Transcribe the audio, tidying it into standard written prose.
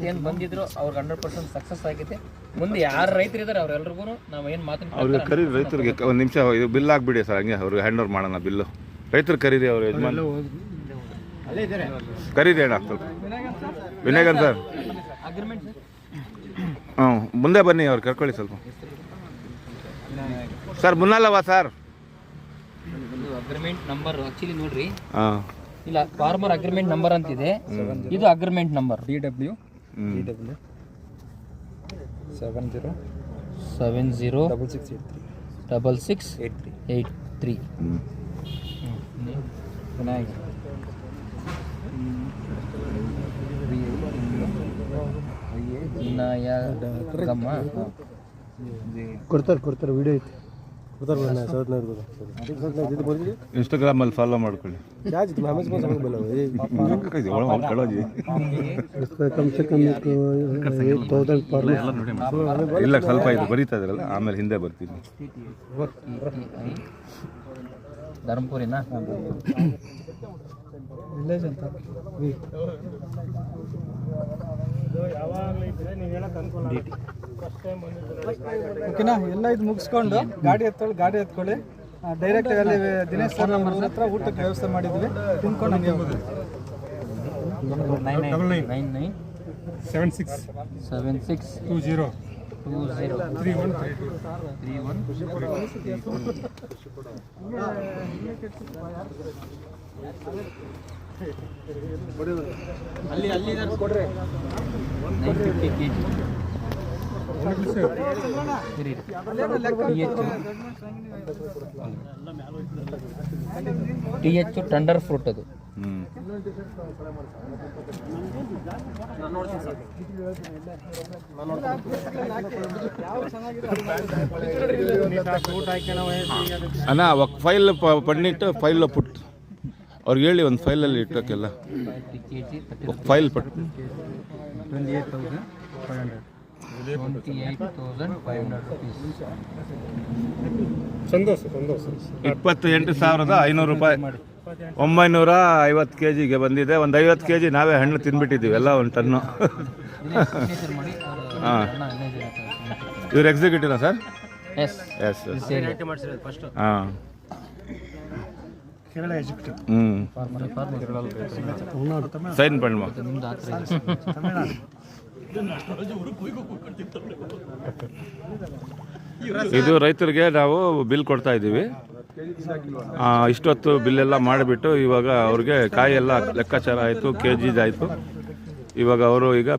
ಏನು ಬಂದಿದ್ರು ಅವ್ರಿಗೆ 100% ಸಕ್ಸಸ್ ಆಗಿದೆ. ಮುಂದೆ ಯಾರು ರೈತರು ಇದ್ದಾರೆ ಅವರೆಲ್ಲರಿಗೂ ನಾವು ಏನು ಅವ್ರಿಗೆ ಕರೀ ರೈತರಿಗೆ ಒಂದು ನಿಮಿಷ ಇದು ಬಿಲ್ ಆಗಿಬಿಡಿ ಸರ್, ಹಂಗೆ ಅವ್ರಿಗೆ ಹ್ಯಾಂಡ್ ಓವರ್ ಮಾಡೋಣ ಬಿಲ್ಲು. ರೈತರು ಕರೀರಿ, ಅವ್ರ ಯಜಮಾನ್ ಕರೀರಿ ಅಣ್ಣ ಸ್ವಲ್ಪ. ವಿನಯಗನ್ ಸರ್, ಅಗ್ರಿಮೆಂಟ್ ಹ್ಞೂ ಮುಂದೆ ಬನ್ನಿ, ಅವ್ರು ಕರ್ಕೊಳ್ಳಿ ಸ್ವಲ್ಪ. ಸರ್ ಮುನ್ನಲ್ಲವಾ ಸರ್? ಅಗ್ರಿಮೆಂಟ್ ನಂಬರ್ ಆಕ್ಚುಲಿ ನೋಡ್ರಿ, ಹಾಂ ಇಲ್ಲ ಫಾರ್ಮರ್ ಅಗ್ರಿಮೆಂಟ್ ನಂಬರ್ ಅಂತಿದೆ, ಇದು agreement number DW 70 6683 Vinayak Vinayagamma ಕೊಡ್ತಾರೆ ವಿಡಿಯೋ ಐತಿ ಇನ್ಸ್ಟಾಗ್ರಾಮಲ್ಲಿ ಫಾಲೋ ಮಾಡ್ಕೊಳ್ಳಿ. ಇಲ್ಲ ಸ್ವಲ್ಪ ಇದು ಬರೀತಾ ಇದ್ರಲ್ಲ, ಆಮೇಲೆ ಹಿಂದೆ ಬರ್ತೀನಿ. ಧರ್ಮಪುರಿನಾ ವಿಲೇಜ್ ಅಂತ ಓಕೆನಾ. ಎಲ್ಲ ಇದು ಮುಗಿಸ್ಕೊಂಡು ಗಾಡಿ ಎತ್ಕೊಳ್ಳಿ ಡೈರೆಕ್ಟ್ ಅಲ್ಲಿ ದಿನೇಶ್ ಸರ್ ನಮ್ಮ ಹತ್ರ ಊಟಕ್ಕೆ ವ್ಯವಸ್ಥೆ ಮಾಡಿದ್ವಿ, ತಿನ್ಕೊಂಡು ಹಂಗೆ ಹೋಗೋದು. 99 76 20 31 ಅಲ್ಲಿ 950 kg TH ಟಂಡರ್ ಫ್ರೂಟ್ ಅದು. ಅಣ್ಣ ಫೈಲ್ ಪಡ್ನಿಟ್ಟು ಫೈಲ್ ಪುಟ್ ಅವ್ರಿಗೆ ಹೇಳಿ, ಒಂದು ಫೈಲಲ್ಲಿ ಇಟ್ಟಕ್ಕೆಲ್ಲ ಫೈಲ್ ಪಟ್ಟು 28,500 rupees. 28,500 ರೂಪಾಯಿ 950 kgಗೆ ಬಂದಿದೆ. ಒಂದು 50 kg ನಾವೇ ಹಣ್ಣು ತಿಂದ್ಬಿಟ್ಟಿದ್ದೀವಿ, ಎಲ್ಲ ಒಂದು ಟನ್ನು. ಹಾಂ, ಇವ್ರು ಎಕ್ಸಿಕ್ಯೂಟಿವ್ನಾ ಸರ್? ಎಸ್ ಹಾಂ, ಸೈನ್ ಪಣ್ಣ. ಇದು ರೈತರಿಗೆ ನಾವು ಬಿಲ್ ಕೊಡ್ತಾ ಇದ್ದೀವಿ. ಇಷ್ಟೊತ್ತು ಬಿಲ್ಲೆಲ್ಲ ಮಾಡಿಬಿಟ್ಟು ಇವಾಗ ಅವ್ರಿಗೆ ಕಾಯಿ ಎಲ್ಲ ಲೆಕ್ಕಾಚಾರ ಆಯಿತು, KG ಆಯಿತು. ಇವಾಗ ಅವರು ಈಗ